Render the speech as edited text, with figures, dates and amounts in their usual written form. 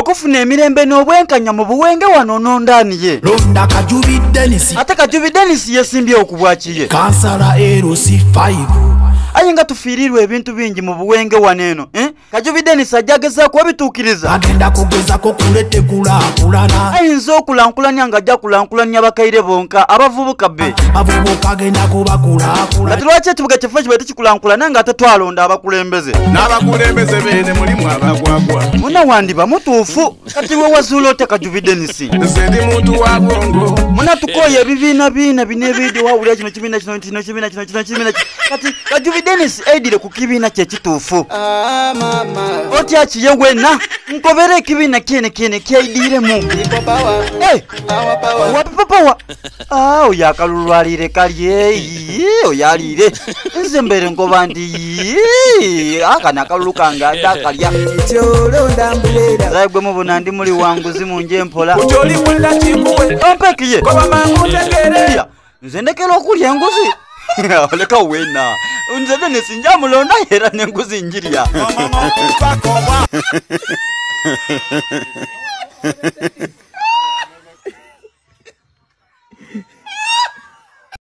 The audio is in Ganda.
okufuna emirembe n'obwenkanya mu buwenge wano n'ondaani ye. Londa Kajubi Dennis. Ate Kajubi Dennis yesimbye okubwakiye. Kansala LC5. Aye nga tufiirirwa ebintu bingi mu buwenge waneeno. Kajubi Dennis ajja kuba bituukiriza. Agenda kugezako kulete kulaakulana. Ayinza okulankulanya ng'ajja kulankulanya bakaire bonka abavubuka be. Abavubuka agenda kuba kulaakulana. Kati lwaki ekibuga kyaffe kiba tekikulankulana nga ate twalonda abakulembeze? N'abakulembeze beene mulimu abagwagwa. Muna wandiba mutuufu. Kati we wazuula ote Kajubi Dennis? Nze ndi muntu wa bwongo. Muna tukooye ebibiina bino ebidi wawulira kino kibiina kino kibiina. Kati Kajubi Dennis aidire ku kibiina kye kituufu. Otya kiye wenna nkobere ekibiina kyene kyaidiremu. Wapipapawa. Oyo akalulwalire kalye. Oyo aliire. Nze mbere nkoba ndi akana akalulu kange adda akalya. Zaigwe mubuna ndi muli wanguzi munje mpola. Ompekiye. Nze ndekera okulya enguzi. Oleka wena. Nze Dennis njamulonda era n'enguzi njirya.